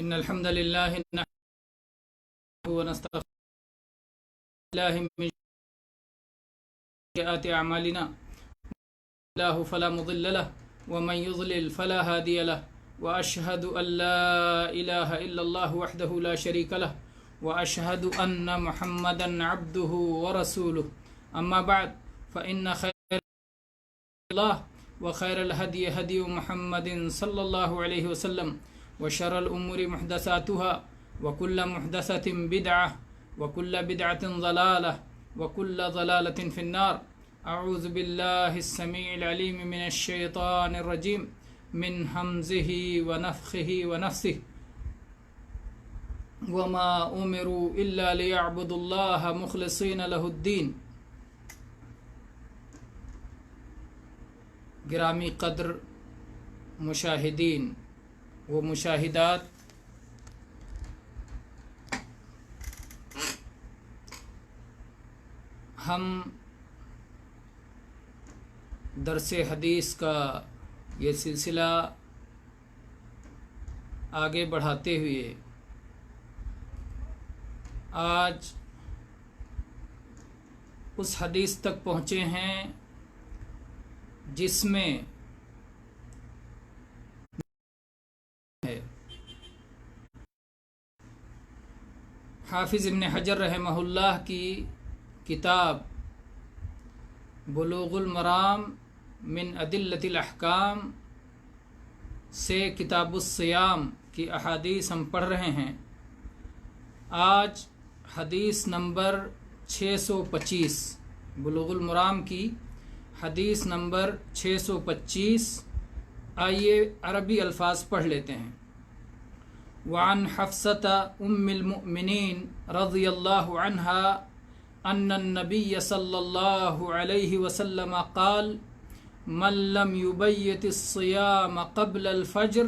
إن الحمد لله نحمده ونستغفره من سيئات أعمالنا الله فلا مضل له ومن يضلل فلا هادي له وأشهد أن لا إله إلا الله وحده لا شريك له وأشهد أن محمدا عبده ورسوله أما بعد فإن خير الله وخير الهدي هدي محمد صلى الله عليه وسلم وشر الأمور محدثاتها وكل محدثة بدعة وكل بدعة ضلالة وكل ضلالة في النار. أعوذ بالله السميع العليم من الشيطان الرجيم من همزه ونفخه ونفثه وما أمروا إلا ليعبدوا الله مخلصين له الدين. گرامی قدر مشاہدین و مشاہدات، ہم درس حدیث کا یہ سلسلہ آگے بڑھاتے ہوئے آج اس حدیث تک پہنچے ہیں جس میں حافظ ابن حجر رحمہ اللہ کی کتاب بلوغ المرام من ادلۃ الاحکام سے کتاب الصیام کی احادیث ہم پڑھ رہے ہیں. آج حدیث نمبر 625 بلوغ المرام کی حدیث نمبر 625. آئیے عربی الفاظ پڑھ لیتے ہیں. وعن حفصة ام المؤمنین رضی اللہ عنہا ان النبی صلی اللہ علیہ وسلم قال من لم يبيت الصيام قبل الفجر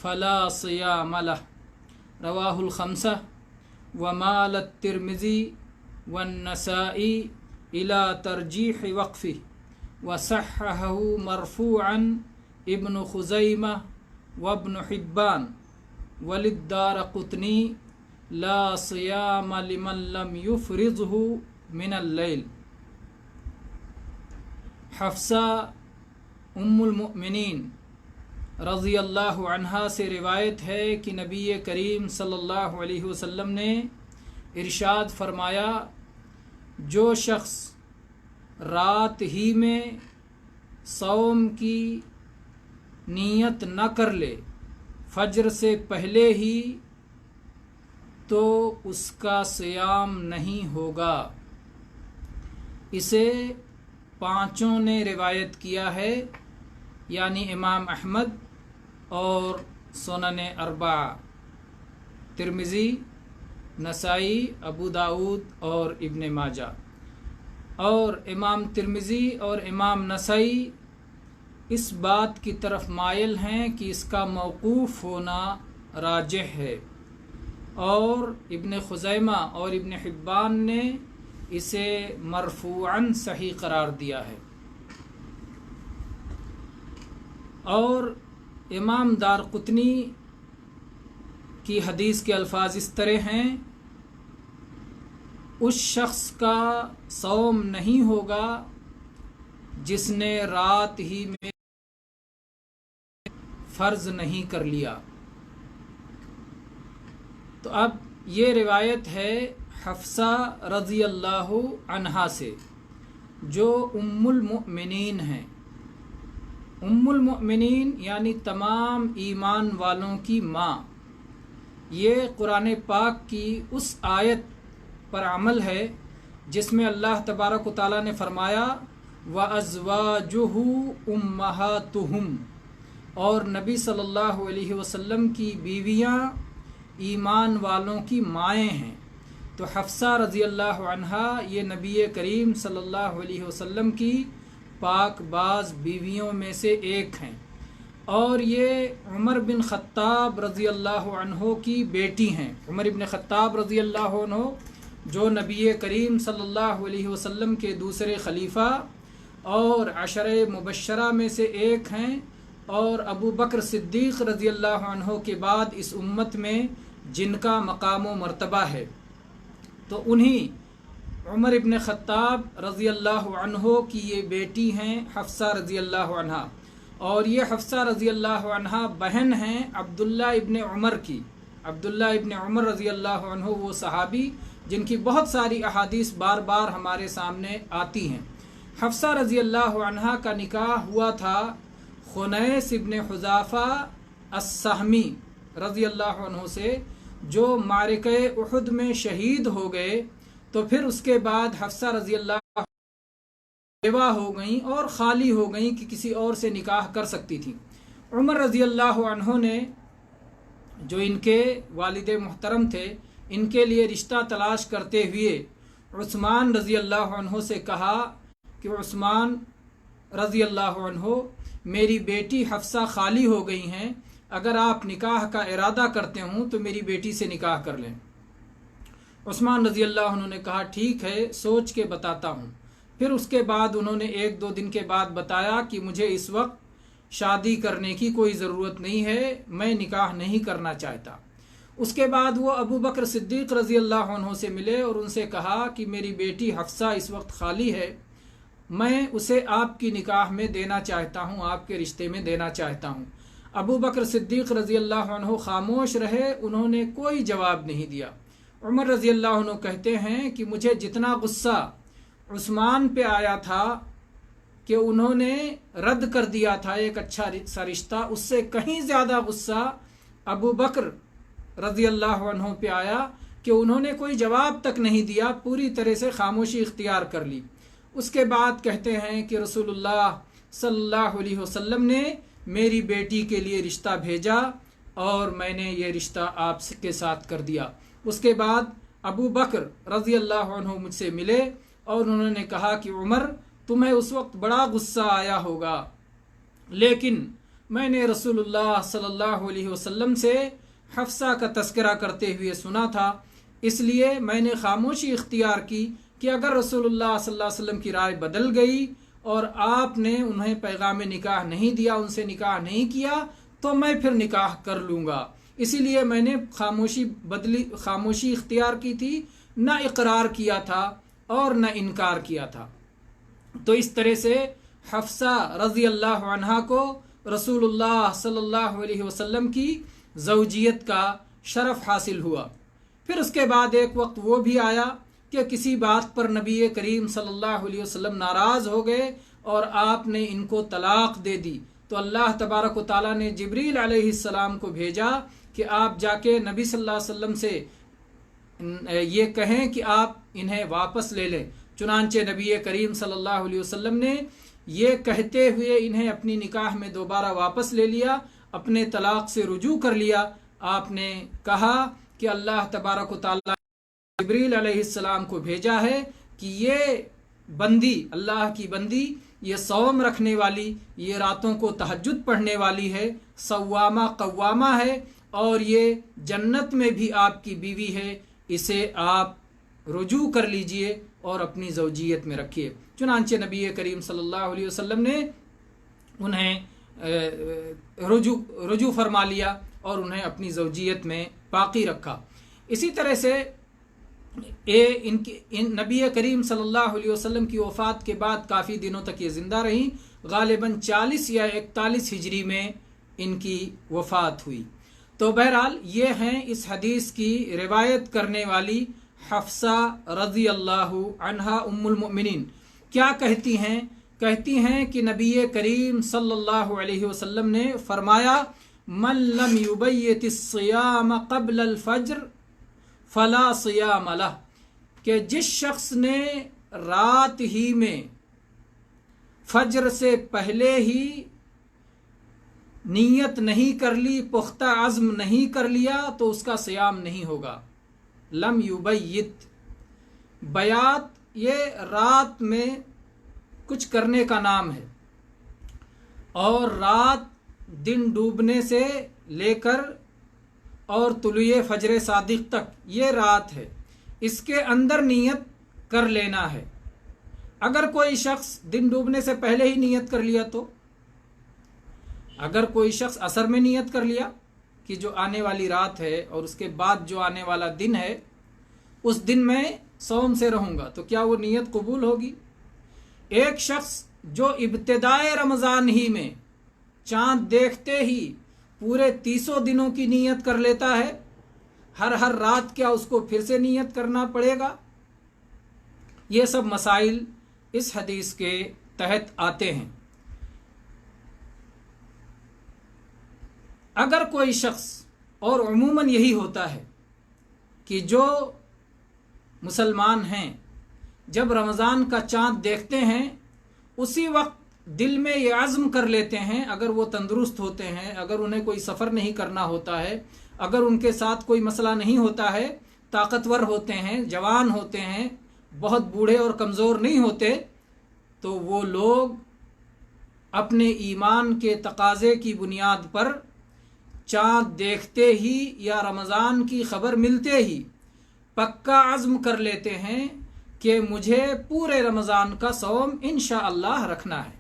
فلا صيام له. رواہ الخمسہ ومال الترمذی والنسائی الى ترجیح وقفه وصححه مرفوعا ابن خزیمہ وابن حبان وللدارقطنی لا صیام لمن لم یفرضه من اللیل. حفصہ ام المؤمنین رضی اللہ عنہا سے روایت ہے کہ نبی کریم صلی اللہ علیہ وسلم نے ارشاد فرمایا، جو شخص رات ہی میں صوم کی نیت نہ کر لے فجر سے پہلے ہی تو اس کا صیام نہیں ہوگا. اسے پانچوں نے روایت کیا ہے، یعنی امام احمد اور سنن اربعہ، ترمذی، نسائی، ابو داؤد اور ابن ماجہ. اور امام ترمذی اور امام نسائی اس بات کی طرف مائل ہیں کہ اس کا موقوف ہونا راجح ہے، اور ابن خزیمہ اور ابن حبان نے اسے مرفوعاً صحیح قرار دیا ہے. اور امام دارقطنی کی حدیث کے الفاظ اس طرح ہیں، اس شخص کا صوم نہیں ہوگا جس نے رات ہی میں فرض نہیں کر لیا. تو اب یہ روایت ہے حفصہ رضی اللہ عنہا سے، جو ام المؤمنین ہیں. ام المؤمنین یعنی تمام ایمان والوں کی ماں. یہ قرآن پاک کی اس آیت پر عمل ہے جس میں اللہ تبارک و تعالیٰ نے فرمایا وَأَزْوَاجُهُ أُمَّهَاتُهُمْ، اور نبی صلی اللہ علیہ وسلم کی بیویاں ایمان والوں کی مائیں ہیں. تو حفصہ رضی اللہ عنہا یہ نبی کریم صلی اللہ علیہ وسلم کی پاک باز بیویوں میں سے ایک ہیں، اور یہ عمر بن خطاب رضی اللہ عنہ کی بیٹی ہیں. عمر بن خطاب رضی اللہ عنہ جو نبی کریم صلی اللہ علیہ وسلم کے دوسرے خلیفہ اور عشرہ مبشرہ میں سے ایک ہیں، اور ابو بکر صدیق رضی اللہ عنہ کے بعد اس امت میں جن کا مقام و مرتبہ ہے، تو انہی عمر ابن خطاب رضی اللہ عنہ کی یہ بیٹی ہیں حفصہ رضی اللہ عنہ، اور یہ حفصہ رضی اللہ عنہ بہن ہیں عبداللہ ابن عمر کی۔ عبداللہ ابن عمر رضی اللہ عنہ وہ صحابی جن کی بہت ساری احادیث بار بار ہمارے سامنے آتی ہیں۔ حفصہ رضی اللہ عنہ کا نکاح ہوا تھا خنیس ابن حذافہ السہمی رضی اللہ عنہ سے، جو معرکہ احد میں شہید ہو گئے، تو پھر اس کے بعد حفصہ رضی اللہ بیوہ ہو گئیں اور خالی ہو گئیں کہ کسی اور سے نکاح کر سکتی تھیں۔ عمر رضی اللہ عنہ نے جو ان کے والد محترم تھے، ان کے لیے رشتہ تلاش کرتے ہوئے عثمان رضی اللہ عنہ سے کہا کہ عثمان رضی اللہ عنہ، میری بیٹی حفصہ خالی ہو گئی ہیں، اگر آپ نکاح کا ارادہ کرتے ہوں تو میری بیٹی سے نکاح کر لیں۔ عثمان رضی اللہ عنہ نے کہا ٹھیک ہے، سوچ کے بتاتا ہوں۔ پھر اس کے بعد انہوں نے 1-2 دن کے بعد بتایا کہ مجھے اس وقت شادی کرنے کی کوئی ضرورت نہیں ہے، میں نکاح نہیں کرنا چاہتا۔ اس کے بعد وہ ابو بکر صدیق رضی اللہ عنہ سے ملے اور ان سے کہا کہ میری بیٹی حفصہ اس وقت خالی ہے، میں اسے آپ کی نکاح میں دینا چاہتا ہوں، آپ کے رشتے میں دینا چاہتا ہوں۔ ابو بکر صدیق رضی اللہ عنہ خاموش رہے، انہوں نے کوئی جواب نہیں دیا۔ عمر رضی اللہ عنہ کہتے ہیں کہ مجھے جتنا غصہ عثمان پہ آیا تھا کہ انہوں نے رد کر دیا تھا ایک اچھا سا رشتہ، اس سے کہیں زیادہ غصہ ابو بکر رضی اللہ عنہ پہ آیا کہ انہوں نے کوئی جواب تک نہیں دیا، پوری طرح سے خاموشی اختیار کر لی۔ اس کے بعد کہتے ہیں کہ رسول اللہ صلی اللہ علیہ وسلم نے میری بیٹی کے لیے رشتہ بھیجا اور میں نے یہ رشتہ آپ کے ساتھ کر دیا۔ اس کے بعد ابو بکر رضی اللہ عنہ مجھ سے ملے اور انہوں نے کہا کہ عمر، تمہیں اس وقت بڑا غصہ آیا ہوگا، لیکن میں نے رسول اللہ صلی اللہ علیہ وسلم سے حفصہ کا تذکرہ کرتے ہوئے سنا تھا، اس لیے میں نے خاموشی اختیار کی کہ اگر رسول اللہ صلی اللہ علیہ وسلم کی رائے بدل گئی اور آپ نے انہیں پیغام نکاح نہیں دیا، ان سے نکاح نہیں کیا، تو میں پھر نکاح کر لوں گا۔ اسی لیے میں نے خاموشی اختیار کی تھی، نہ اقرار کیا تھا اور نہ انکار کیا تھا۔ تو اس طرح سے حفصہ رضی اللہ عنہ کو رسول اللہ صلی اللہ علیہ وسلم کی زوجیت کا شرف حاصل ہوا۔ پھر اس کے بعد ایک وقت وہ بھی آیا کہ کسی بات پر نبی کریم صلی اللہ علیہ وسلم ناراض ہو گئے اور آپ نے ان کو طلاق دے دی، تو اللہ تبارک و تعالیٰ نے جبریل علیہ السلام کو بھیجا کہ آپ جا کے نبی صلی اللہ علیہ وسلم سے یہ کہیں کہ آپ انہیں واپس لے لیں۔ چنانچہ نبی کریم صلی اللہ علیہ وسلم نے یہ کہتے ہوئے انہیں اپنی نکاح میں دوبارہ واپس لے لیا، اپنے طلاق سے رجوع کر لیا۔ آپ نے کہا کہ اللہ تبارک و تعالیٰ جبریل علیہ السلام کو بھیجا ہے کہ یہ بندی، اللہ کی بندی، یہ صوم رکھنے والی، یہ راتوں کو تہجد پڑھنے والی ہے، صوامہ قوامہ ہے، اور یہ جنت میں بھی آپ کی بیوی ہے، اسے آپ رجوع کر لیجئے اور اپنی زوجیت میں رکھیے۔ چنانچہ نبی کریم صلی اللہ علیہ وسلم نے انہیں رجوع فرما لیا اور انہیں اپنی زوجیت میں باقی رکھا۔ اسی طرح سے نبی کریم صلی اللہ علیہ وسلم کی وفات کے بعد کافی دنوں تک یہ زندہ رہیں، غالباً 40 یا 41 ہجری میں ان کی وفات ہوئی۔ تو بہرحال یہ ہیں اس حدیث کی روایت کرنے والی حفصہ رضی اللہ عنہا ام المؤمنین۔ کیا کہتی ہیں؟ کہتی ہیں کہ نبی کریم صلی اللہ علیہ وسلم نے فرمایا، من لم یبیت الصیام قبل الفجر فلا صیام لہ، کہ جس شخص نے رات ہی میں فجر سے پہلے ہی نیت نہیں کر لی، پختہ عزم نہیں کر لیا، تو اس کا صیام نہیں ہوگا۔ لم یبیت، بیات یہ رات میں کچھ کرنے کا نام ہے، اور رات دن ڈوبنے سے لے کر اور طلوع فجر صادق تک یہ رات ہے، اس کے اندر نیت کر لینا ہے۔ اگر کوئی شخص دن ڈوبنے سے پہلے ہی نیت کر لیا اگر کوئی شخص عصر میں نیت کر لیا کہ جو آنے والی رات ہے اور اس کے بعد جو آنے والا دن ہے اس دن میں صوم سے رہوں گا، تو کیا وہ نیت قبول ہوگی؟ ایک شخص جو ابتدائے رمضان ہی میں چاند دیکھتے ہی پورے 30 دنوں کی نیت کر لیتا ہے، ہر رات کیا اس کو پھر سے نیت کرنا پڑے گا؟ یہ سب مسائل اس حدیث کے تحت آتے ہیں۔ اگر کوئی شخص، اور عموماً یہی ہوتا ہے کہ جو مسلمان ہیں جب رمضان کا چاند دیکھتے ہیں اسی وقت دل میں یہ عزم کر لیتے ہیں، اگر وہ تندرست ہوتے ہیں، اگر انہیں کوئی سفر نہیں کرنا ہوتا ہے، اگر ان کے ساتھ کوئی مسئلہ نہیں ہوتا ہے، طاقتور ہوتے ہیں، جوان ہوتے ہیں، بہت بوڑھے اور کمزور نہیں ہوتے، تو وہ لوگ اپنے ایمان کے تقاضے کی بنیاد پر چاند دیکھتے ہی یا رمضان کی خبر ملتے ہی پکا عزم کر لیتے ہیں کہ مجھے پورے رمضان کا صوم انشاءاللہ رکھنا ہے۔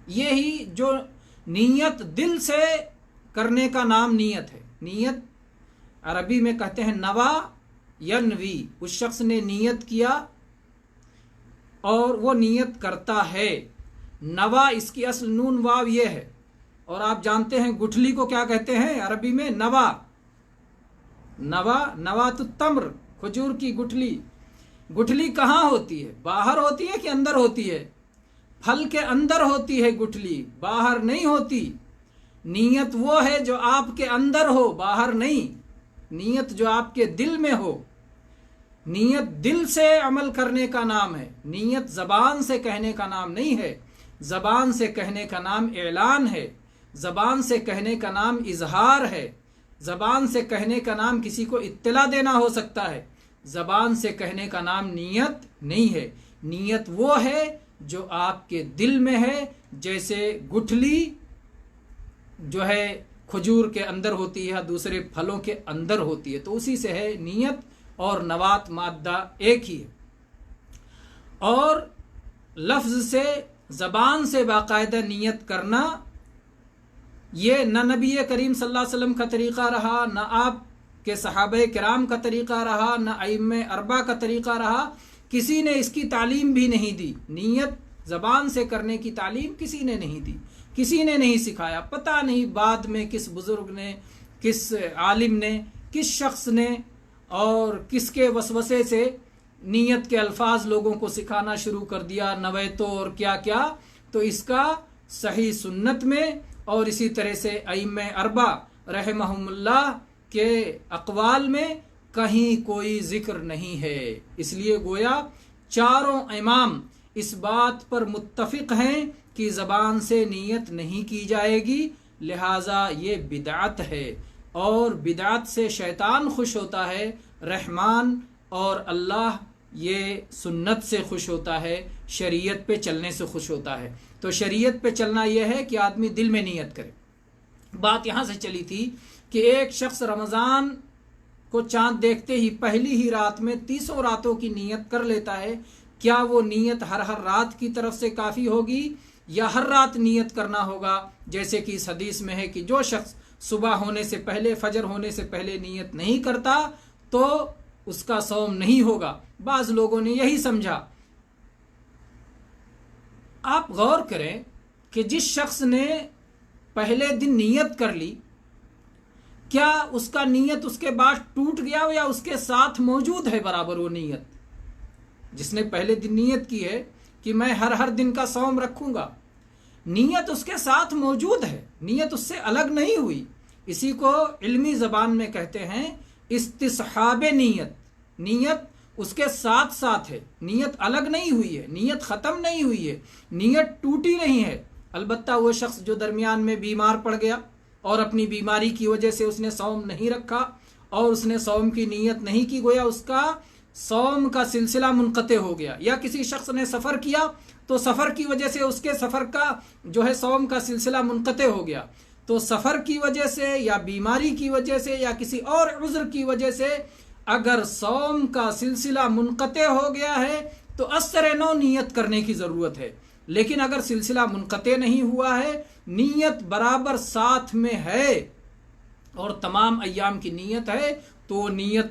یہی جو نیت دل سے کرنے کا نام نیت ہے۔ نیت عربی میں کہتے ہیں نوا ینوی، اس شخص نے نیت کیا اور وہ نیت کرتا ہے۔ نوا اس کی اصل نون واو یہ ہے، اور آپ جانتے ہیں گٹھلی کو کیا کہتے ہیں عربی میں؟ نوا۔ نوات التمر، کھجور کی گٹھلی۔ گٹھلی کہاں ہوتی ہے؟ باہر ہوتی ہے کہ اندر ہوتی ہے؟ پھل کے اندر ہوتی ہے گٹھلی، باہر نہیں ہوتی۔ نیت وہ ہے جو آپ کے اندر ہو، باہر نہیں۔ نیت جو آپ کے دل میں ہو۔ نیت دل سے عمل کرنے کا نام ہے، نیت زبان سے کہنے کا نام نہیں ہے۔ زبان سے کہنے کا نام اعلان ہے، زبان سے کہنے کا نام اظہار ہے، زبان سے کہنے کا نام کسی کو اطلاع دینا ہو سکتا ہے، زبان سے کہنے کا نام نیت نہیں ہے۔ نیت وہ ہے جو آپ کے دل میں ہے، جیسے گٹھلی جو ہے کھجور کے اندر ہوتی ہے، دوسرے پھلوں کے اندر ہوتی ہے، تو اسی سے ہے۔ نیت اور نوات مادہ ایک ہی ہے۔ اور لفظ سے، زبان سے باقاعدہ نیت کرنا، یہ نہ نبی کریم صلی اللہ علیہ وسلم کا طریقہ رہا، نہ آپ کے صحابہ کرام کا طریقہ رہا، نہ ائمہ اربعہ کا طریقہ رہا۔ کسی نے اس کی تعلیم بھی نہیں دی۔ نیت زبان سے کرنے کی تعلیم کسی نے نہیں دی، کسی نے نہیں سکھایا۔ پتہ نہیں بعد میں کس بزرگ نے، کس عالم نے، کس شخص نے اور کس کے وسوسے سے نیت کے الفاظ لوگوں کو سکھانا شروع کر دیا، نویتو اور کیا کیا۔ تو اس کا صحیح سنت میں اور اسی طرح سے ائمہ اربعہ رحمہم اللہ کے اقوال میں کہیں کوئی ذکر نہیں ہے۔ اس لیے گویا چاروں امام اس بات پر متفق ہیں کہ زبان سے نیت نہیں کی جائے گی، لہٰذا یہ بدعت ہے، اور بدعت سے شیطان خوش ہوتا ہے، رحمان اور اللہ یہ سنت سے خوش ہوتا ہے، شریعت پہ چلنے سے خوش ہوتا ہے۔ تو شریعت پہ چلنا یہ ہے کہ آدمی دل میں نیت کرے۔ بات یہاں سے چلی تھی کہ ایک شخص رمضان کو چاند دیکھتے ہی پہلی ہی رات میں 30 راتوں کی نیت کر لیتا ہے۔ کیا وہ نیت ہر رات کی طرف سے کافی ہوگی یا ہر رات نیت کرنا ہوگا؟ جیسے کہ اس حدیث میں ہے کہ جو شخص صبح ہونے سے پہلے، فجر ہونے سے پہلے نیت نہیں کرتا تو اس کا صوم نہیں ہوگا۔ بعض لوگوں نے یہی سمجھا۔ آپ غور کریں کہ جس شخص نے پہلے دن نیت کر لی، کیا اس کا نیت اس کے بعد ٹوٹ گیا یا اس کے ساتھ موجود ہے برابر وہ نیت؟ جس نے پہلے دن نیت کی ہے کہ میں ہر دن کا صوم رکھوں گا، نیت اس کے ساتھ موجود ہے، نیت اس سے الگ نہیں ہوئی۔ اسی کو علمی زبان میں کہتے ہیں استصحاب نیت۔ نیت اس کے ساتھ ساتھ ہے، نیت الگ نہیں ہوئی ہے، نیت ختم نہیں ہوئی ہے، نیت ٹوٹی نہیں ہے۔ البتہ وہ شخص جو درمیان میں بیمار پڑ گیا اور اپنی بیماری کی وجہ سے اس نے صوم نہیں رکھا اور اس نے صوم کی نیت نہیں کی، گویا اس کا صوم کا سلسلہ منقطع ہو گیا۔ یا کسی شخص نے سفر کیا تو سفر کی وجہ سے اس کے سفر کا جو ہے صوم کا سلسلہ منقطع ہو گیا۔ تو سفر کی وجہ سے یا بیماری کی وجہ سے یا کسی اور عذر کی وجہ سے اگر صوم کا سلسلہ منقطع ہو گیا ہے تو اثر نو نیت کرنے کی ضرورت ہے۔ لیکن اگر سلسلہ منقطع نہیں ہوا ہے، نیت برابر ساتھ میں ہے اور تمام ایام کی نیت ہے، تو نیت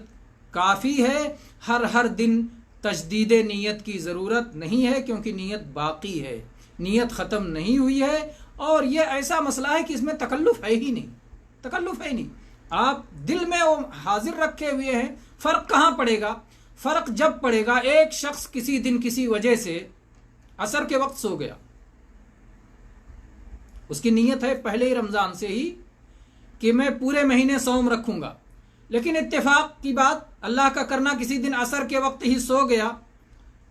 کافی ہے۔ ہر دن تجدید نیت کی ضرورت نہیں ہے، کیونکہ نیت باقی ہے، نیت ختم نہیں ہوئی ہے۔ اور یہ ایسا مسئلہ ہے کہ اس میں تکلف ہے ہی نہیں، آپ دل میں وہ حاضر رکھے ہوئے ہیں۔ فرق کہاں پڑے گا؟ فرق جب پڑے گا ایک شخص کسی دن کسی وجہ سے عصر کے وقت سو گیا، اس کی نیت ہے پہلے ہی رمضان سے ہی کہ میں پورے مہینے صوم رکھوں گا، لیکن اتفاق کی بات اللہ کا کرنا کسی دن عصر کے وقت ہی سو گیا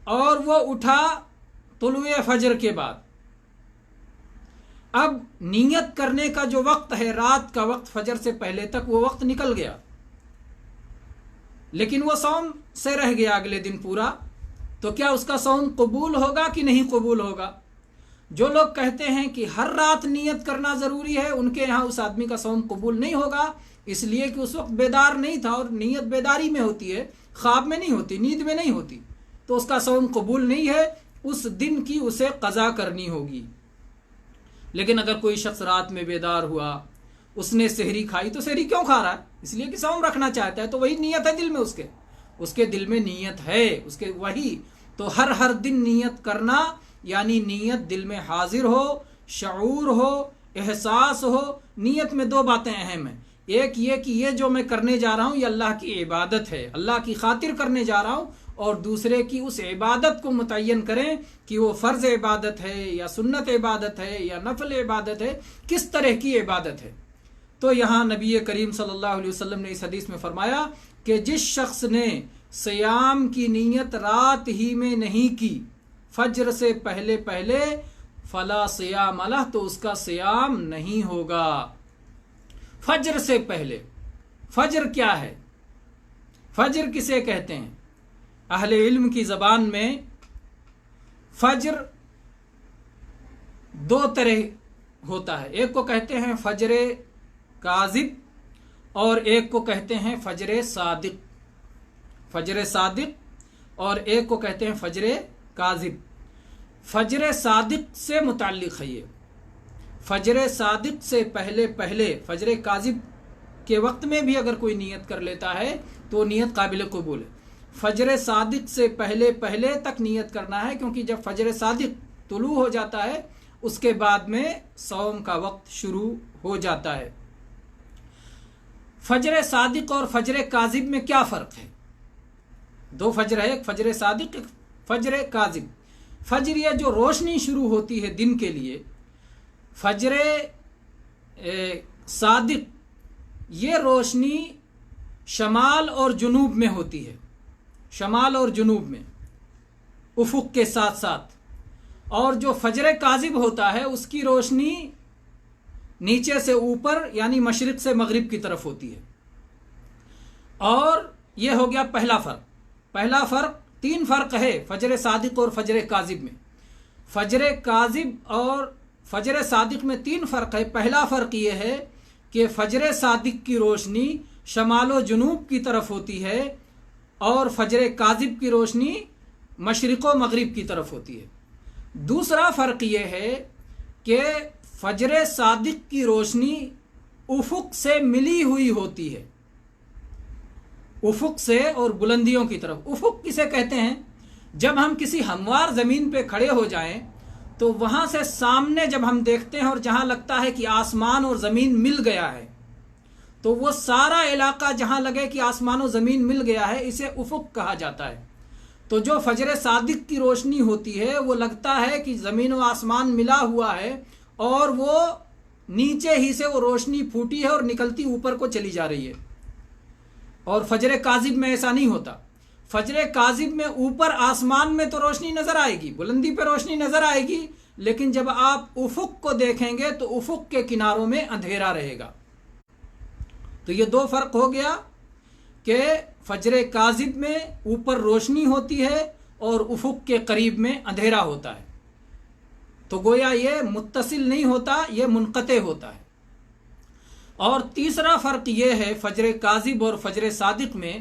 اور وہ اٹھا طلوع فجر کے بعد۔ اب نیت کرنے کا جو وقت ہے، رات کا وقت، فجر سے پہلے تک وہ وقت نکل گیا، لیکن وہ صوم سے رہ گیا اگلے دن پورا، تو کیا اس کا صوم قبول ہوگا کہ نہیں قبول ہوگا؟ جو لوگ کہتے ہیں کہ ہر رات نیت کرنا ضروری ہے، ان کے یہاں اس آدمی کا صوم قبول نہیں ہوگا، اس لیے کہ اس وقت بیدار نہیں تھا، اور نیت بیداری میں ہوتی ہے، خواب میں نہیں ہوتی، نیند میں نہیں ہوتی، تو اس کا صوم قبول نہیں ہے، اس دن کی اسے قضا کرنی ہوگی۔ لیکن اگر کوئی شخص رات میں بیدار ہوا، اس نے سحری کھائی، تو سحری کیوں کھا رہا ہے؟ اس لیے کہ صوم رکھنا چاہتا ہے، تو وہی نیت ہے دل میں، اس کے دل میں نیت ہے، اس کے وہی تو ہر دن نیت کرنا، یعنی نیت دل میں حاضر ہو، شعور ہو، احساس ہو۔ نیت میں دو باتیں اہم ہیں، ایک یہ کہ یہ جو میں کرنے جا رہا ہوں یہ اللہ کی عبادت ہے، اللہ کی خاطر کرنے جا رہا ہوں، اور دوسرے کی اس عبادت کو متعین کریں کہ وہ فرض عبادت ہے یا سنت عبادت ہے یا نفل عبادت ہے، کس طرح کی عبادت ہے۔ تو یہاں نبی کریم صلی اللہ علیہ وسلم نے اس حدیث میں فرمایا کہ جس شخص نے صیام کی نیت رات ہی میں نہیں کی، فجر سے پہلے فلا صیام لہ، تو اس کا صیام نہیں ہوگا۔ فجر سے پہلے، فجر کیا ہے؟ فجر کسے کہتے ہیں؟ اہل علم کی زبان میں فجر دو طرح ہوتا ہے، ایک کو کہتے ہیں فجر کاذب اور ایک کو کہتے ہیں فجر صادق، فجر صادق اور ایک کو کہتے ہیں فجر کاذب۔ فجر صادق سے متعلق ہے یہ، فجر صادق سے پہلے فجر کاذب کے وقت میں بھی اگر کوئی نیت کر لیتا ہے تو نیت قابل قبول ہے۔ فجر صادق سے پہلے تک نیت کرنا ہے، کیونکہ جب فجر صادق طلوع ہو جاتا ہے اس کے بعد میں صوم کا وقت شروع ہو جاتا ہے۔ فجر صادق اور فجر کاذب میں کیا فرق ہے؟ دو فجر ہے، ایک فجر صادق، ایک فجر کاذب۔ فجر یہ جو روشنی شروع ہوتی ہے دن کے لیے، فجر صادق یہ روشنی شمال اور جنوب میں ہوتی ہے، شمال اور جنوب میں افق کے ساتھ ساتھ، اور جو فجر کاذب ہوتا ہے اس کی روشنی نیچے سے اوپر یعنی مشرق سے مغرب کی طرف ہوتی ہے۔ اور یہ ہو گیا پہلا فرق۔ تین فرق ہے فجر صادق اور فجر کاذب میں۔ فجر کاذب اور فجر صادق میں تین فرق ہے۔ پہلا فرق یہ ہے کہ فجر صادق کی روشنی شمال و جنوب کی طرف ہوتی ہے اور فجر کاذب کی روشنی مشرق و مغرب کی طرف ہوتی ہے۔ دوسرا فرق یہ ہے کہ فجر صادق کی روشنی افق سے ملی ہوئی ہوتی ہے، افق سے اور بلندیوں کی طرف۔ افق کسے کہتے ہیں؟ جب ہم کسی ہموار زمین پہ کھڑے ہو جائیں تو وہاں سے سامنے جب ہم دیکھتے ہیں اور جہاں لگتا ہے کہ آسمان اور زمین مل گیا ہے، تو وہ سارا علاقہ جہاں لگے کہ آسمان و زمین مل گیا ہے اسے افق کہا جاتا ہے۔ تو جو فجر صادق کی روشنی ہوتی ہے وہ لگتا ہے کہ زمین و آسمان ملا ہوا ہے اور وہ نیچے ہی سے وہ روشنی پھوٹی ہے اور نکلتی اوپر کو چلی جا رہی ہے۔ اور فجر کاذب میں ایسا نہیں ہوتا۔ فجر کاذب میں اوپر آسمان میں تو روشنی نظر آئے گی، بلندی پہ روشنی نظر آئے گی، لیکن جب آپ افق کو دیکھیں گے تو افق کے کناروں میں اندھیرا رہے گا۔ تو یہ دو فرق ہو گیا کہ فجر کاذب میں اوپر روشنی ہوتی ہے اور افق کے قریب میں اندھیرا ہوتا ہے۔ تو گویا یہ متصل نہیں ہوتا، یہ منقطع ہوتا ہے۔ اور تیسرا فرق یہ ہے فجر کاذب اور فجر صادق میں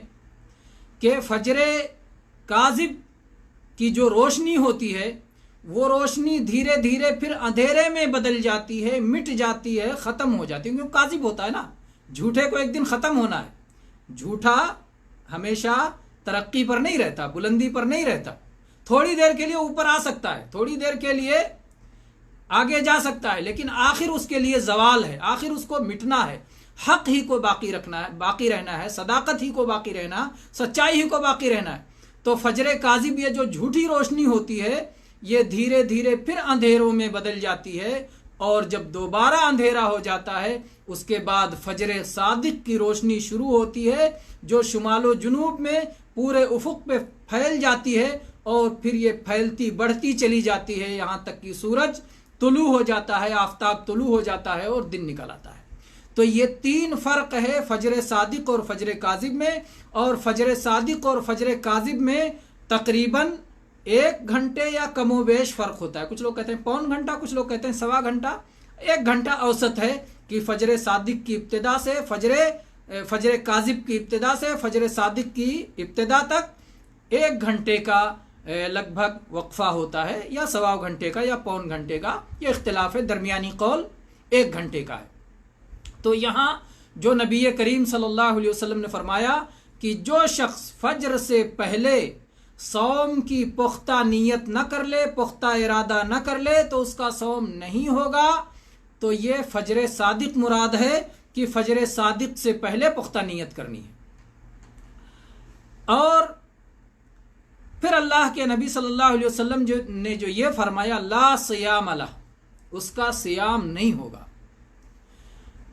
کہ فجر کاذب کی جو روشنی ہوتی ہے وہ روشنی دھیرے دھیرے پھر اندھیرے میں بدل جاتی ہے، مٹ جاتی ہے، ختم ہو جاتی ہے، کیونکہ کاذب ہوتا ہے نا، جھوٹے کو ایک دن ختم ہونا ہے۔ جھوٹا ہمیشہ ترقی پر نہیں رہتا، بلندی پر نہیں رہتا، تھوڑی دیر کے لیے اوپر آ سکتا ہے، تھوڑی دیر کے لیے آگے جا سکتا ہے، لیکن آخر اس کے لیے زوال ہے، آخر اس کو مٹنا ہے، حق ہی کو باقی رکھنا ہے، باقی رہنا ہے، صداقت ہی کو باقی رہنا، سچائی ہی کو باقی رہنا ہے۔ تو فجر کاذب، یہ جو جھوٹی روشنی ہوتی ہے، یہ دھیرے دھیرے پھر اندھیروں میں بدل جاتی ہے، اور جب دوبارہ اندھیرا ہو جاتا ہے اس کے بعد فجر صادق کی روشنی شروع ہوتی ہے، جو شمال و جنوب میں پورے افق پہ پھیل جاتی ہے، اور پھر یہ پھیلتی بڑھتی چلی جاتی ہے یہاں تک کہ سورج طلوع ہو جاتا ہے، آفتاب طلوع ہو جاتا ہے اور دن نکل آتا ہے۔ تو یہ تین فرق ہے فجر صادق اور فجر کاذب میں، اور فجر صادق اور فجر کاذب میں تقریباً 1 گھنٹے یا کم و بیش فرق ہوتا ہے۔ کچھ لوگ کہتے ہیں پون گھنٹہ، کچھ لوگ کہتے ہیں سوا گھنٹہ، 1 گھنٹہ اوسط ہے کہ فجر صادق کی ابتدا سے فجر کاذب کی ابتدا سے فجر صادق کی ابتدا تک 1 گھنٹے کا لگ بھگ وقفہ ہوتا ہے، یا سوا گھنٹے کا یا پون گھنٹے کا، یہ اختلاف ہے، درمیانی قول 1 گھنٹے کا ہے۔ تو یہاں جو نبی کریم صلی اللہ علیہ وسلم نے فرمایا کہ جو شخص فجر سے پہلے صوم کی پختہ نیت نہ کر لے، پختہ ارادہ نہ کر لے، تو اس کا صوم نہیں ہوگا، تو یہ فجر صادق مراد ہے کہ فجر صادق سے پہلے پختہ نیت کرنی ہے۔ اور پھر اللہ کے نبی صلی اللہ علیہ وسلم نے جو یہ فرمایا لا صیام لہ، اس کا صیام نہیں ہوگا۔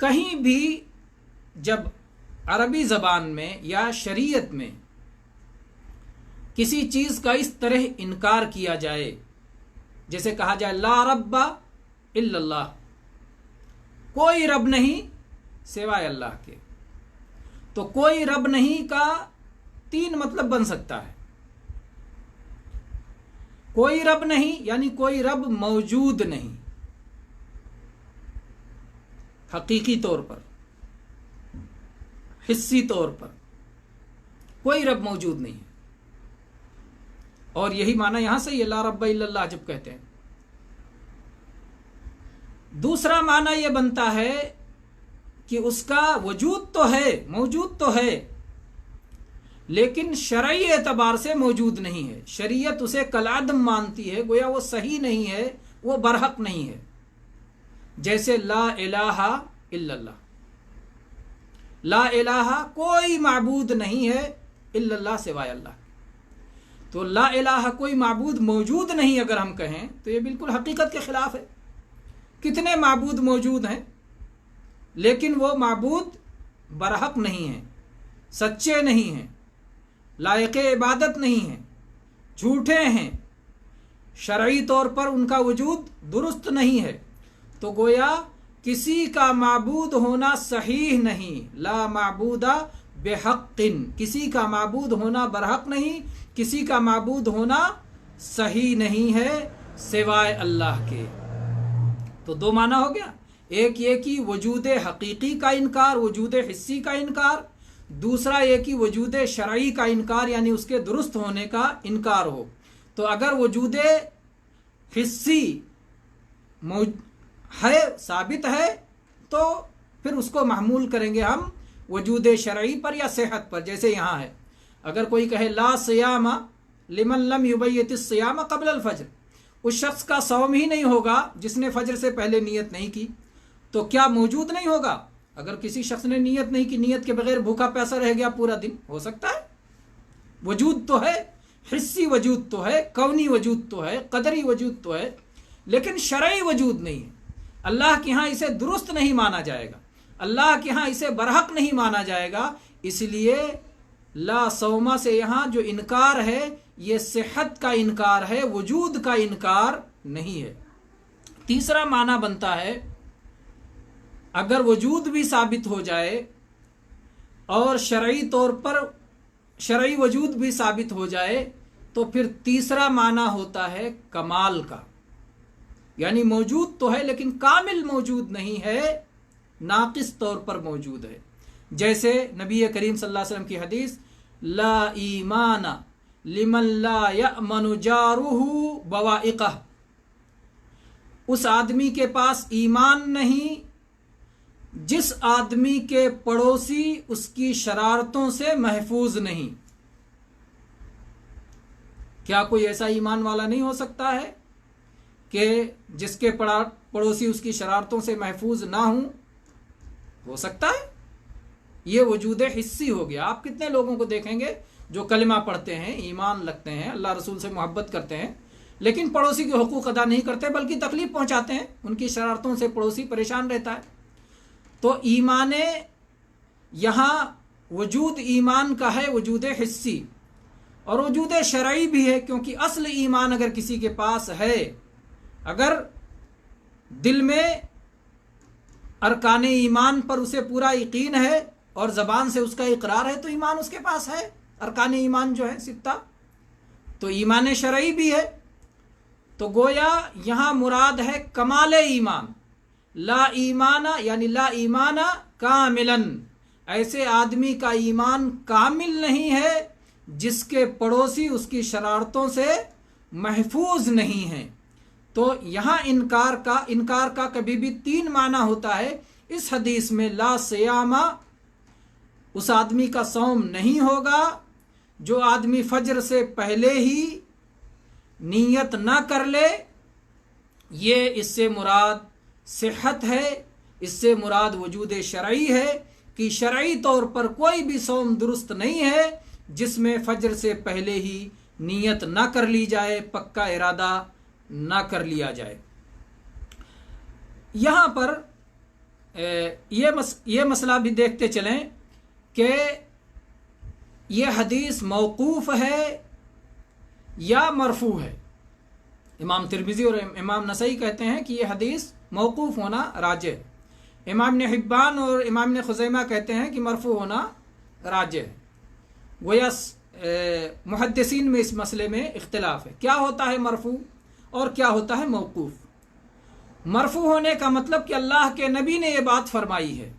کہیں بھی جب عربی زبان میں یا شریعت میں کسی چیز کا اس طرح انکار کیا جائے، جیسے کہا جائے لا رب الا اللہ، کوئی رب نہیں سوائے اللہ کے، تو کوئی رب نہیں کا 3 مطلب بن سکتا ہے۔ کوئی رب نہیں یعنی کوئی رب موجود نہیں، حقیقی طور پر، حصی طور پر کوئی رب موجود نہیں ہے، اور یہی معنی یہاں سے یہ لا رب الا اللہ جب کہتے ہیں۔ دوسرا معنی یہ بنتا ہے کہ اس کا وجود تو ہے، موجود تو ہے، لیکن شرعی اعتبار سے موجود نہیں ہے، شریعت اسے کالعدم مانتی ہے، گویا وہ صحیح نہیں ہے، وہ برحق نہیں ہے۔ جیسے لا الہ الا اللہ، لا الہ کوئی معبود نہیں ہے الا اللہ سوائے اللہ، تو لا الہ کوئی معبود موجود نہیں اگر ہم کہیں تو یہ بالکل حقیقت کے خلاف ہے۔ کتنے معبود موجود ہیں لیکن وہ معبود برحق نہیں ہیں، سچے نہیں ہیں، لائق عبادت نہیں ہیں، جھوٹے ہیں، شرعی طور پر ان کا وجود درست نہیں ہے، تو گویا کسی کا معبود ہونا صحیح نہیں، لا معبود بحق، کسی کا معبود ہونا برحق نہیں، کسی کا معبود ہونا صحیح نہیں ہے سوائے اللہ کے۔ تو 2 معنی ہو گیا، ایک یہ کہ وجود حقیقی کا انکار، وجود حصی کا انکار، دوسرا یہ کہ وجود شرعی کا انکار یعنی اس کے درست ہونے کا انکار ہو۔ تو اگر وجود حصی ہے، ثابت ہے، تو پھر اس کو محمول کریں گے ہم وجود شرعی پر یا صحت پر، جیسے یہاں ہے اگر کوئی کہے لا صیام لمن لم یبیت الصیام قبل الفجر، اس شخص کا صوم ہی نہیں ہوگا جس نے فجر سے پہلے نیت نہیں کی، تو کیا موجود نہیں ہوگا؟ اگر کسی شخص نے نیت نہیں کی، نیت کے بغیر بھوکا پیاسا رہ گیا پورا دن، ہو سکتا ہے؟ وجود تو ہے، حصی وجود تو ہے، کونی وجود تو ہے، قدری وجود تو ہے، لیکن شرعی وجود نہیں ہے۔ اللہ کے ہاں اسے درست نہیں مانا جائے گا، اللہ کے ہاں اسے برحق نہیں مانا جائے گا، اس لیے لا صوما سے یہاں جو انکار ہے یہ صحت کا انکار ہے، وجود کا انکار نہیں ہے۔ تیسرا معنی بنتا ہے اگر وجود بھی ثابت ہو جائے اور شرعی طور پر شرعی وجود بھی ثابت ہو جائے تو پھر تیسرا معنی ہوتا ہے کمال کا، یعنی موجود تو ہے لیکن کامل موجود نہیں ہے، ناقص طور پر موجود ہے۔ جیسے نبی کریم صلی اللہ علیہ وسلم کی حدیث لا ایمان لمن لا یأمن جارہ بوائقہ، اس آدمی کے پاس ایمان نہیں جس آدمی کے پڑوسی اس کی شرارتوں سے محفوظ نہیں۔ کیا کوئی ایسا ایمان والا نہیں ہو سکتا ہے کہ جس کے پڑوسی اس کی شرارتوں سے محفوظ نہ ہوں؟ ہو سکتا ہے۔ یہ وجود حسی ہو گیا۔ آپ کتنے لوگوں کو دیکھیں گے جو کلمہ پڑھتے ہیں، ایمان رکھتے ہیں، اللہ رسول سے محبت کرتے ہیں، لیکن پڑوسی کے حقوق ادا نہیں کرتے بلکہ تکلیف پہنچاتے ہیں، ان کی شرارتوں سے پڑوسی پریشان رہتا ہے۔ تو ایمان یہاں وجود ایمان کا ہے وجود حسی، اور وجود شرعی بھی ہے، کیونکہ اصل ایمان اگر کسی کے پاس ہے، اگر دل میں ارکان ایمان پر اسے پورا یقین ہے اور زبان سے اس کا اقرار ہے، تو ایمان اس کے پاس ہے۔ ارکان ایمان جو ہے 6، تو ایمان شرعی بھی ہے۔ تو گویا یہاں مراد ہے کمال ایمان، لا ایمان یعنی لا ایمان کاملاً، ایسے آدمی کا ایمان کامل نہیں ہے جس کے پڑوسی اس کی شرارتوں سے محفوظ نہیں ہیں۔ تو یہاں انکار کا کبھی بھی 3 معنی ہوتا ہے۔ اس حدیث میں لا صیامہ، اس آدمی کا صوم نہیں ہوگا جو آدمی فجر سے پہلے ہی نیت نہ کر لے، یہ اس سے مراد صحت ہے، اس سے مراد وجود شرعی ہے کہ شرعی طور پر کوئی بھی صوم درست نہیں ہے جس میں فجر سے پہلے ہی نیت نہ کر لی جائے، پکا ارادہ نہ کر لیا جائے۔ یہاں پر یہ مسئلہ بھی دیکھتے چلیں کہ یہ حدیث موقوف ہے یا مرفوع ہے۔ امام ترمذی اور امام نسائی کہتے ہیں کہ یہ حدیث موقوف ہونا راجح ہے۔ امام ابن حبان اور امام ابن خزیمہ کہتے ہیں کہ مرفوع ہونا راجح ہے۔ گویا محدثین میں اس مسئلے میں اختلاف ہے، کیا ہوتا ہے مرفوع اور کیا ہوتا ہے موقوف۔ مرفوع ہونے کا مطلب کہ اللہ کے نبی نے یہ بات فرمائی ہے،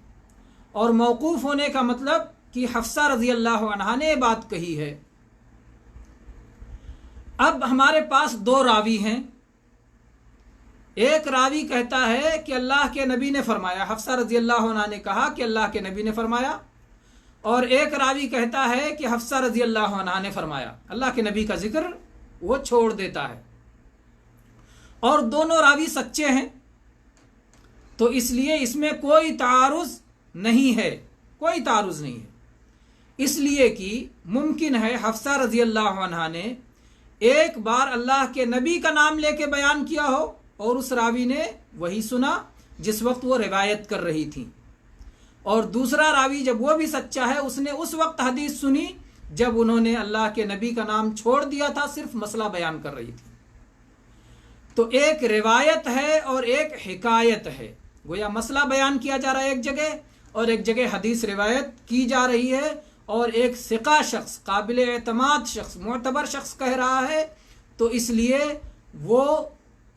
اور موقوف ہونے کا مطلب کہ حفصہ رضی اللہ عنہا نے یہ بات کہی ہے۔ اب ہمارے پاس 2 راوی ہیں، ایک راوی کہتا ہے کہ اللہ کے نبی نے فرمایا، حفصہ رضی اللہ عنہا نے کہا کہ اللہ کے نبی نے فرمایا، اور ایک راوی کہتا ہے کہ حفصہ رضی اللہ عنہا نے فرمایا، اللہ کے نبی کا ذکر وہ چھوڑ دیتا ہے، اور دونوں راوی سچے ہیں۔ تو اس لیے اس میں کوئی تعارض نہیں ہے، کوئی تعارض نہیں ہے، اس لیے کہ ممکن ہے حفصہ رضی اللہ عنہا نے ایک بار اللہ کے نبی کا نام لے کے بیان کیا ہو، اور اس راوی نے وہی سنا جس وقت وہ روایت کر رہی تھی، اور دوسرا راوی جب وہ بھی سچا ہے اس نے اس وقت حدیث سنی جب انہوں نے اللہ کے نبی کا نام چھوڑ دیا تھا، صرف مسئلہ بیان کر رہی تھی۔ تو ایک روایت ہے اور ایک حکایت ہے، گویا مسئلہ بیان کیا جا رہا ہے ایک جگہ، اور ایک جگہ حدیث روایت کی جا رہی ہے، اور ایک ثقہ شخص، قابل اعتماد شخص، معتبر شخص کہہ رہا ہے، تو اس لیے وہ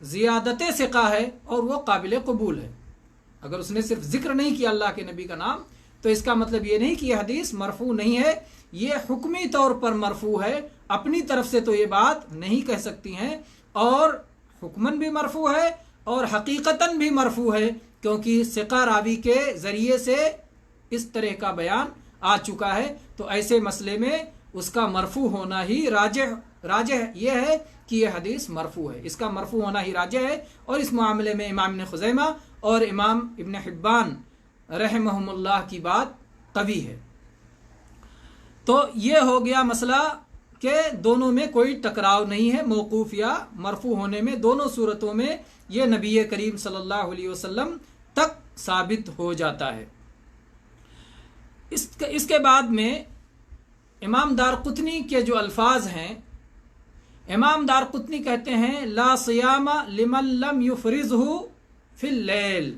زیادت ثقہ ہے اور وہ قابل قبول ہے۔ اگر اس نے صرف ذکر نہیں کیا اللہ کے نبی کا نام، تو اس کا مطلب یہ نہیں کہ یہ حدیث مرفوع نہیں ہے، یہ حکمی طور پر مرفوع ہے، اپنی طرف سے تو یہ بات نہیں کہہ سکتی ہیں، اور حکماً بھی مرفوع ہے اور حقیقتاً بھی مرفوع ہے، کیونکہ ثقہ راوی کے ذریعے سے اس طرح کا بیان آ چکا ہے۔ تو ایسے مسئلے میں اس کا مرفوع ہونا ہی راجح یہ ہے کہ یہ حدیث مرفوع ہے، اس کا مرفوع ہونا ہی راجح ہے، اور اس معاملے میں امام ابن خزیمہ اور امام ابن حبان رحمہم اللہ کی بات قوی ہے۔ تو یہ ہو گیا مسئلہ کہ دونوں میں کوئی ٹکراؤ نہیں ہے، موقوف یا مرفوع ہونے میں دونوں صورتوں میں یہ نبی کریم صلی اللہ علیہ وسلم تک ثابت ہو جاتا ہے۔ اس کے بعد میں امام دارقطنی کے جو الفاظ ہیں، امام دارقطنی کہتے ہیں لا صیام لمن لم یفرضہ فی اللیل،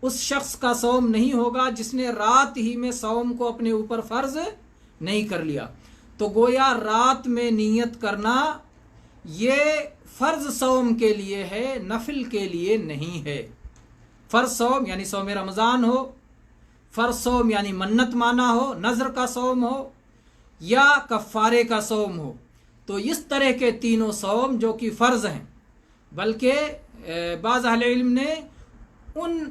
اس شخص کا صوم نہیں ہوگا جس نے رات ہی میں صوم کو اپنے اوپر فرض نہیں کر لیا۔ تو گویا رات میں نیت کرنا یہ فرض صوم کے لیے ہے، نفل کے لیے نہیں ہے۔ فرض صوم یعنی صوم رمضان ہو، فرض صوم یعنی منت مانا ہو، نذر کا صوم ہو، یا کفارے کا صوم ہو، تو اس طرح کے تینوں صوم جو کہ فرض ہیں، بلکہ بعض اہل علم نے ان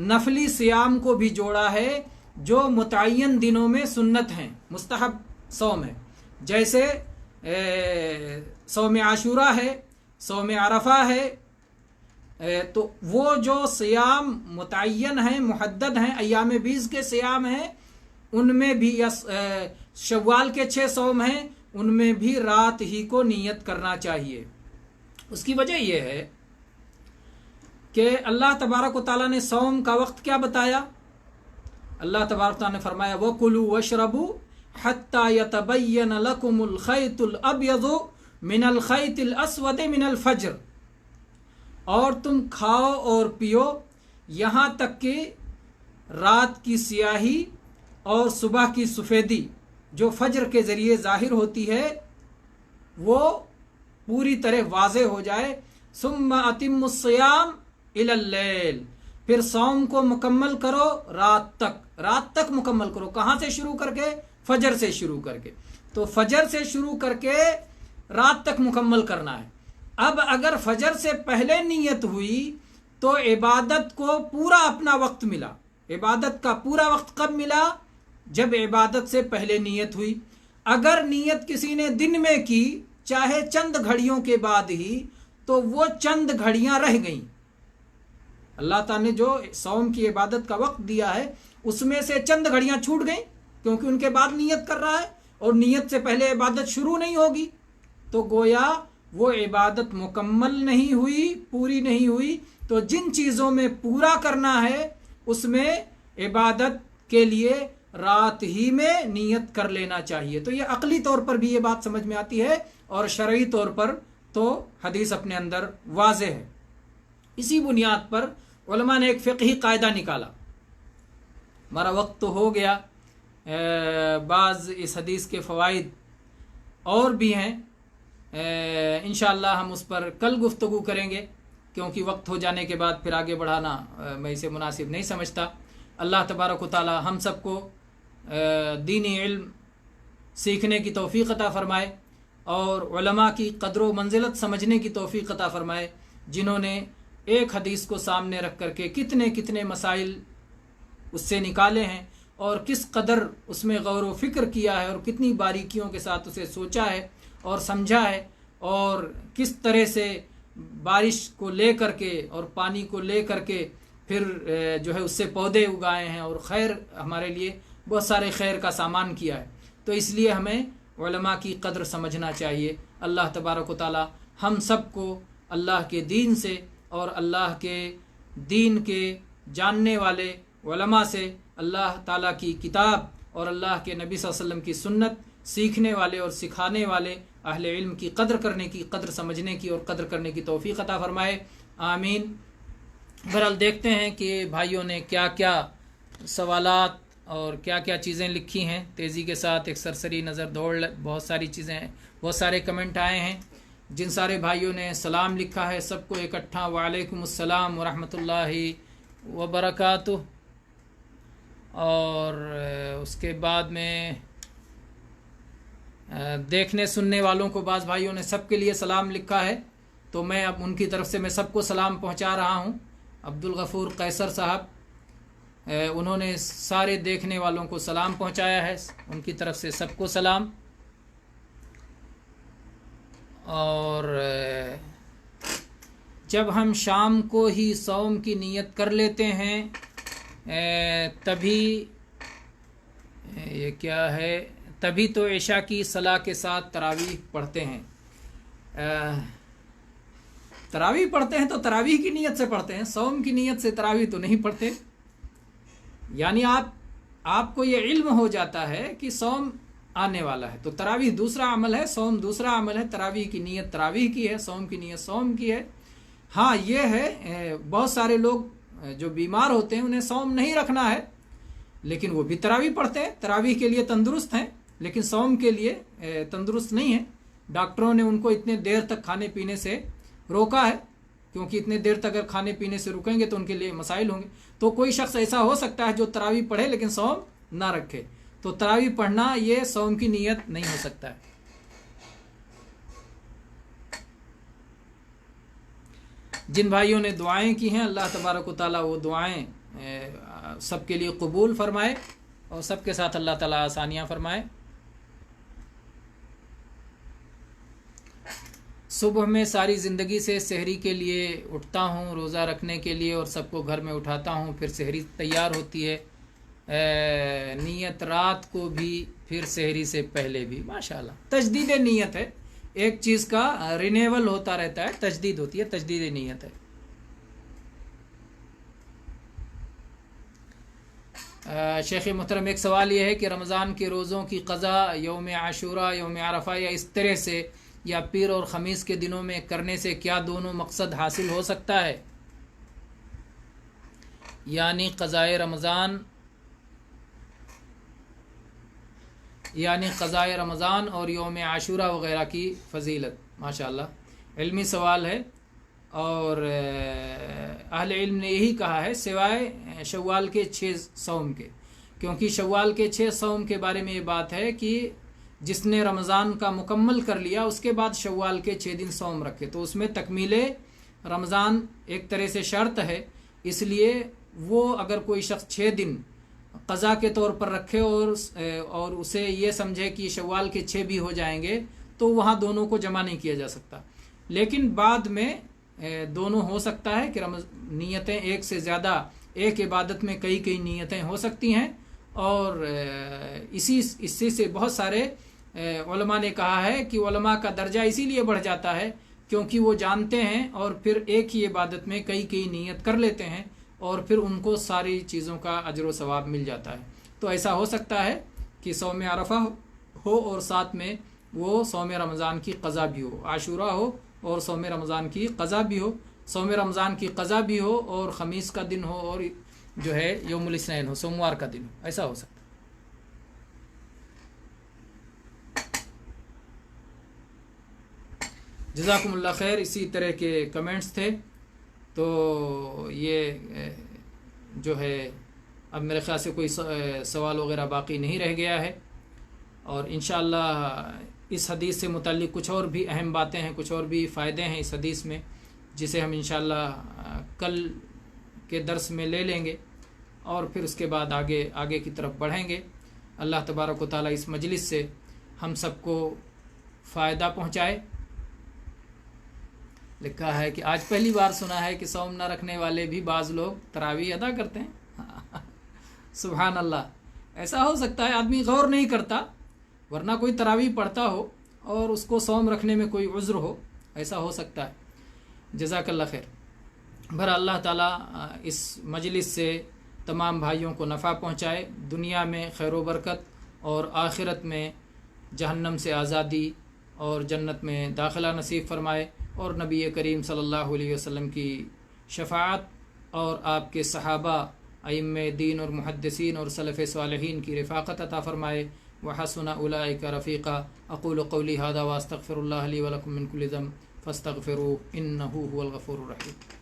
نفلی صیام کو بھی جوڑا ہے جو متعین دنوں میں سنت ہیں، مستحب صوم ہے، جیسے صوم عاشورہ ہے، صوم عرفہ ہے، تو وہ جو صیام متعین ہیں، محدد ہیں، ایام بیس کے صیام ہیں، ان میں بھی شوال کے 6 صوم ہیں، ان میں بھی رات ہی کو نیت کرنا چاہیے۔ اس کی وجہ یہ ہے کہ اللہ تبارک و تعالیٰ نے صوم کا وقت کیا بتایا؟ اللہ تبارک و تعالیٰ نے فرمایا وَكُلُوا وَاشْرَبُوا حَتَّى يَتَبَيَّنَ لَكُمُ الْخَيْطُ الْأَبْيَضُ مِنَ الْخَيْطِ الْأَسْوَدِ مِنَ الْفَجْرِ، اور تم کھاؤ اور پیو یہاں تک کہ رات کی سیاہی اور صبح کی سفیدی جو فجر کے ذریعے ظاہر ہوتی ہے وہ پوری طرح واضح ہو جائے۔ ثم اتم الصیام الی اللیل، پھر صوم کو مکمل کرو رات تک مکمل کرو۔ کہاں سے شروع کر کے؟ فجر سے شروع کر کے۔ تو فجر سے شروع کر کے رات تک مکمل کرنا ہے۔ اب اگر فجر سے پہلے نیت ہوئی تو عبادت کو پورا اپنا وقت ملا۔ عبادت کا پورا وقت کب ملا؟ جب عبادت سے پہلے نیت ہوئی۔ اگر نیت کسی نے دن میں کی، چاہے چند گھڑیوں کے بعد ہی، تو وہ چند گھڑیاں رہ گئیں۔ اللہ تعالیٰ نے جو صوم کی عبادت کا وقت دیا ہے اس میں سے چند گھڑیاں چھوٹ گئیں، کیونکہ ان کے بعد نیت کر رہا ہے اور نیت سے پہلے عبادت شروع نہیں ہوگی، تو گویا وہ عبادت مکمل نہیں ہوئی، پوری نہیں ہوئی۔ تو جن چیزوں میں پورا کرنا ہے اس میں عبادت کے لیے رات ہی میں نیت کر لینا چاہیے۔ تو یہ عقلی طور پر بھی یہ بات سمجھ میں آتی ہے اور شرعی طور پر تو حدیث اپنے اندر واضح ہے۔ اسی بنیاد پر علماء نے ایک فقہی قاعدہ نکالا۔ ہمارا وقت تو ہو گیا، بعض اس حدیث کے فوائد اور بھی ہیں، انشاءاللہ ہم اس پر کل گفتگو کریں گے، کیونکہ وقت ہو جانے کے بعد پھر آگے بڑھانا میں اسے مناسب نہیں سمجھتا۔ اللہ تبارک و تعالی ہم سب کو دینی علم سیکھنے کی توفیق عطا فرمائے اور علماء کی قدر و منزلت سمجھنے کی توفیق عطا فرمائے، جنہوں نے ایک حدیث کو سامنے رکھ کر کے کتنے کتنے مسائل اس سے نکالے ہیں اور کس قدر اس میں غور و فکر کیا ہے اور کتنی باریکیوں کے ساتھ اسے سوچا ہے اور سمجھا ہے، اور کس طرح سے بارش کو لے کر کے اور پانی کو لے کر کے پھر جو ہے اس سے پودے اگائے ہیں اور خیر ہمارے لیے بہت سارے خیر کا سامان کیا ہے۔ تو اس لیے ہمیں علماء کی قدر سمجھنا چاہیے۔ اللہ تبارک و تعالی ہم سب کو اللہ کے دین سے اور اللہ کے دین کے جاننے والے علماء سے، اللہ تعالیٰ کی کتاب اور اللہ کے نبی صلی اللہ علیہ وسلم کی سنت سیکھنے والے اور سکھانے والے اہل علم کی قدر کرنے کی، قدر سمجھنے کی اور قدر کرنے کی توفیق عطا فرمائے، آمین۔ بہرحال دیکھتے ہیں کہ بھائیوں نے کیا کیا سوالات اور کیا کیا چیزیں لکھی ہیں، تیزی کے ساتھ ایک سرسری نظر دوڑ بہت ساری چیزیں، بہت سارے کمنٹ آئے ہیں۔ جن سارے بھائیوں نے سلام لکھا ہے سب کو اکٹھا وعلیکم السلام ورحمۃ اللہ وبرکاتہ۔ اور اس کے بعد میں دیکھنے سننے والوں کو بعض بھائیوں نے سب کے لیے سلام لکھا ہے، تو میں اب ان کی طرف سے میں سب کو سلام پہنچا رہا ہوں۔ عبدالغفور قیصر صاحب انہوں نے سارے دیکھنے والوں کو سلام پہنچایا ہے، ان کی طرف سے سب کو سلام۔ اور جب ہم شام کو ہی صوم کی نیت کر لیتے ہیں تبھی یہ کیا ہے، تبھی تو عشاء کی صلاح کے ساتھ تراویح پڑھتے ہیں۔ تراویح پڑھتے ہیں تو تراویح کی نیت سے پڑھتے ہیں، صوم کی نیت سے تراویح تو نہیں پڑھتے۔ یعنی آپ کو یہ علم ہو جاتا ہے کہ صوم آنے والا ہے، تو تراویح دوسرا عمل ہے، صوم دوسرا عمل ہے۔ تراویح کی نیت تراویح کی ہے، صوم کی نیت صوم کی ہے۔ ہاں یہ ہے بہت سارے لوگ جو بیمار ہوتے ہیں انہیں صوم نہیں رکھنا ہے، لیکن وہ بھی تراویح پڑھتے ہیں، تراویح کے لیے تندرست ہیں، لیکن صوم کے لیے تندرست نہیں ہیں۔ ڈاکٹروں نے ان کو اتنے دیر تک کھانے پینے سے روکا ہے، کیونکہ اتنے دیر تک اگر کھانے پینے سے رکیں گے تو ان کے لیے مسائل ہوں گے۔ تو کوئی شخص ایسا ہو سکتا ہے جو تراویح پڑھے لیکن صوم نہ رکھے، تو تراویح پڑھنا یہ صوم کی نیت نہیں ہو سکتا ہے۔ جن بھائیوں نے دعائیں کی ہیں اللہ تبارک و تعالیٰ وہ دعائیں سب کے لیے قبول فرمائے اور سب کے ساتھ اللہ تعالیٰ آسانیاں فرمائے۔ صبح میں ساری زندگی سے سحری کے لیے اٹھتا ہوں روزہ رکھنے کے لیے، اور سب کو گھر میں اٹھاتا ہوں، پھر سحری تیار ہوتی ہے، نیت رات کو بھی پھر سحری سے پہلے بھی۔ ماشاءاللہ تجدید نیت ہے، ایک چیز کا رینیول ہوتا رہتا ہے، تجدید ہوتی ہے، تجدید نیت ہے۔ شیخ محترم ایک سوال یہ ہے کہ رمضان کے روزوں کی قضا یوم عاشوراء، یوم عرفہ یا اس طرح سے یا پیر اور خمیس کے دنوں میں کرنے سے کیا دونوں مقصد حاصل ہو سکتا ہے؟ یعنی قضائے رمضان اور یوم عاشوراء وغیرہ کی فضیلت۔ ماشاءاللہ علمی سوال ہے، اور اہل علم نے یہی کہا ہے سوائے شوال کے 6 صوم کے، کیونکہ شوال کے 6 صوم کے بارے میں یہ بات ہے کہ جس نے رمضان کا مکمل کر لیا اس کے بعد شوال کے 6 دن صوم رکھے تو اس میں تکمیل رمضان ایک طرح سے شرط ہے، اس لیے وہ اگر کوئی شخص 6 دن قضا کے طور پر رکھے اور اسے یہ سمجھے کہ شوال کے 6 بھی ہو جائیں گے تو وہاں دونوں کو جمع نہیں کیا جا سکتا، لیکن بعد میں دونوں ہو سکتا ہے کہ نیتیں ایک سے زیادہ، ایک عبادت میں کئی نیتیں ہو سکتی ہیں، اور اس سے بہت سارے علماء نے کہا ہے کہ علماء کا درجہ اسی لیے بڑھ جاتا ہے کیونکہ وہ جانتے ہیں اور پھر ایک ہی عبادت میں کئی نیت کر لیتے ہیں اور پھر ان کو ساری چیزوں کا اجر و ثواب مل جاتا ہے۔ تو ایسا ہو سکتا ہے کہ صوم عرفہ ہو اور ساتھ میں وہ صوم رمضان کی قضا بھی ہو، عاشوراء ہو اور صوم رمضان کی قضا بھی ہو، صوم رمضان کی قضا بھی ہو اور خمیس کا دن ہو اور جو ہے یوم الاثنین ہو، سوموار کا دن ہو، ایسا ہو سکتا ہے۔ جزاکم اللہ خیر۔ اسی طرح کے کمنٹس تھے، تو یہ جو ہے اب میرے خیال سے کوئی سوال وغیرہ باقی نہیں رہ گیا ہے، اور انشاءاللہ اس حدیث سے متعلق کچھ اور بھی اہم باتیں ہیں، کچھ اور بھی فائدے ہیں اس حدیث میں، جسے ہم انشاءاللہ کل کے درس میں لے لیں گے اور پھر اس کے بعد آگے کی طرف بڑھیں گے۔ اللہ تبارک و تعالیٰ اس مجلس سے ہم سب کو فائدہ پہنچائے۔ لکھا ہے کہ آج پہلی بار سنا ہے کہ صوم نہ رکھنے والے بھی بعض لوگ تراویح ادا کرتے ہیں۔ سبحان اللہ، ایسا ہو سکتا ہے، آدمی غور نہیں کرتا، ورنہ کوئی تراویح پڑھتا ہو اور اس کو صوم رکھنے میں کوئی عذر ہو، ایسا ہو سکتا ہے۔ جزاک اللہ خیر۔ بھر اللہ تعالیٰ اس مجلس سے تمام بھائیوں کو نفع پہنچائے، دنیا میں خیر و برکت اور آخرت میں جہنم سے آزادی اور جنت میں داخلہ نصیب فرمائے، اور نبی کریم صلی اللہ علیہ وسلم کی شفاعت اور آپ کے صحابہ، ائمہ دین اور محدثین اور سلف صالحین کی رفاقت عطا فرمائے۔ وحسن اولئک رفیقا۔ اقول قولی ھذا واستغفر اللہ لی ولکم من کل ذنب فاستغفروہ انہ ھو الغفور الرحیم۔